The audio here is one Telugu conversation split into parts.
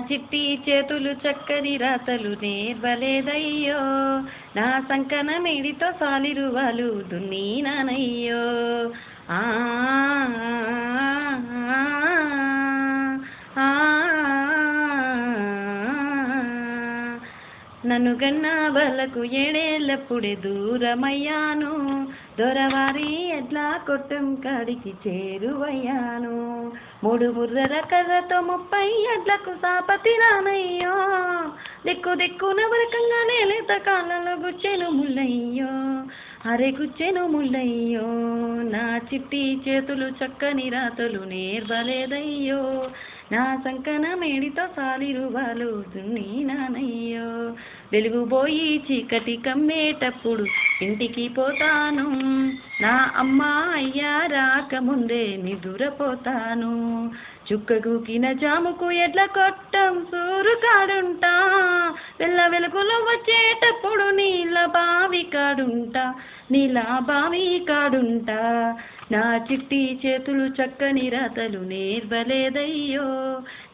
చిట్టి చేతులు చక్కని రాతలు నేర్వలేదయ్యో, నా సంకన మేడితో సాలిరువాలు దున్నీనానయ్యో. ఆ ఆ, నన్ను గన్నా వాళ్ళకు ఏడేళ్ళప్పుడే దూరమయ్యాను, దొరవారి ఎట్లా కొట్టం కాడికి చేరువయ్యాను. 3 ముర్రల కర్రతో 30 ఎడ్లకు సాపతి రానయ్యో, దిక్కు దిక్కున వరకంగానే లేత కాళ్ళలో గుచ్చెను ముల్లయ్యో, అరే గుచ్చెను ముల్లయ్యో. నా చిట్టి చేతులు చక్కని రాతలు నేర్వలేదయ్యో, నా సంకన మేడితో సాలిరువాలు దున్నీనానయ్యో. వెలుగుబోయి చీకటి కమ్మేటప్పుడు ఇంటికి పోతాను, నా అమ్మ అయ్యా రాకముందే నిదురపోతాను. చుక్క గూకిన జాముకు ఎడ్ల కొట్టం సూరు కాడుంటా, వెళ్ళ వెలుగులో వచ్చేటప్పుడు నీళ్ళ బావి కాడుంటా, నీళ్ళ బావి కాడుంటా. నా చిట్టి చేతులు చక్కని రాతలు నేర్వలేదయ్యో,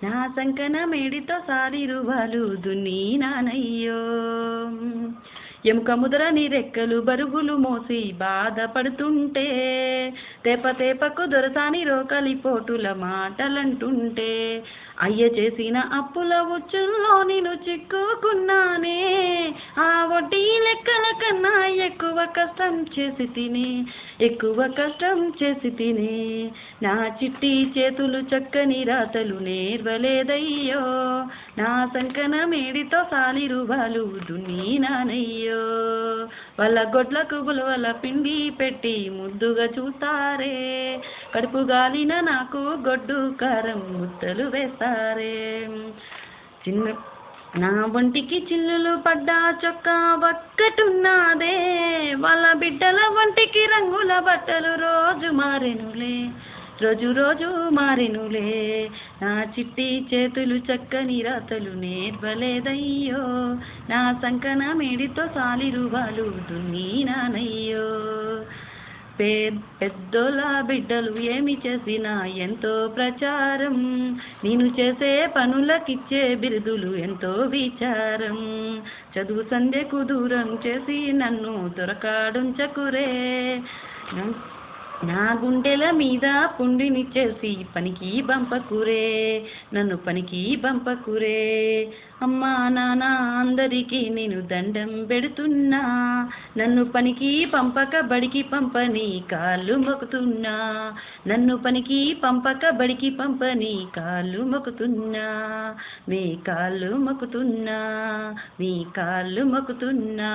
నా సంకన మేడితో సాలిరువాలు దున్నీనానయ్యో. ఎముక ముదరని రెక్కలు బరుగులు మోసి బాధపడుతుంటే, తేప తేపకు దొరసాని రోకలి పోటుల మాటలంటుంటే, అయ్య చేసిన అప్పుల ఉచ్చుల్లో నేను చిక్కుకున్నానే, ఆ వడ్డీ లెక్కల కన్నా ఎక్కువ కష్టం చేసి తినే, ఎక్కువ కష్టం చేసి తినే. నా చిట్టి చేతులు చక్కని రాతలు నేర్వలేదయ్యో, నా సంకన మేడితో సాలిరువాలు దున్నీనానయ్యో. వాళ్ళ గొడ్లకు గులవల పిండి పెట్టి ముద్దుగా చూస్తారే, కడుపు గాలిన నాకు గొడ్డు కారం ముద్దలు వేస్తారే. నా ఒంటికి చిల్లులు పడ్డా చొక్కా ఒక్కటున్నదే, వాళ్ళ బిడ్డల ఒంటికి రంగుల బట్టలు రోజు మారెనులే, రోజు రోజు మారెనులే. నా చిట్టి చేతులు చక్కని రాతలు నేర్వలేదయ్యో, నా సంకన మేడితో సాలిరువాలు దున్నీనానయ్యో. పెద్దోళ్ళ బిడ్డలు ఏమి చేసినా ఎంతో ప్రచారం, నేను చేసే పనులకిచ్చే బిరుదులు ఎంతో విచారం. చదువు సంధ్యకు దూరం చేసి నన్ను దొరకాడుంచకురే, నా గుండెల మీద పుండిని చేసి పనికి బంపకురే, నన్ను పనికి బంపకురే. అమ్మా నాన్న అందరికీ నేను దండం పెడుతున్నా, నన్ను పనికి పంపక బడికి పంపని కాళ్ళు మొక్కుతున్నా, నన్ను పనికి పంపక బడికి పంపని కాళ్ళు మొక్కుతున్నా, మీ కాళ్ళు మొక్కుతున్నా, మీ కాళ్ళు మొక్కుతున్నా.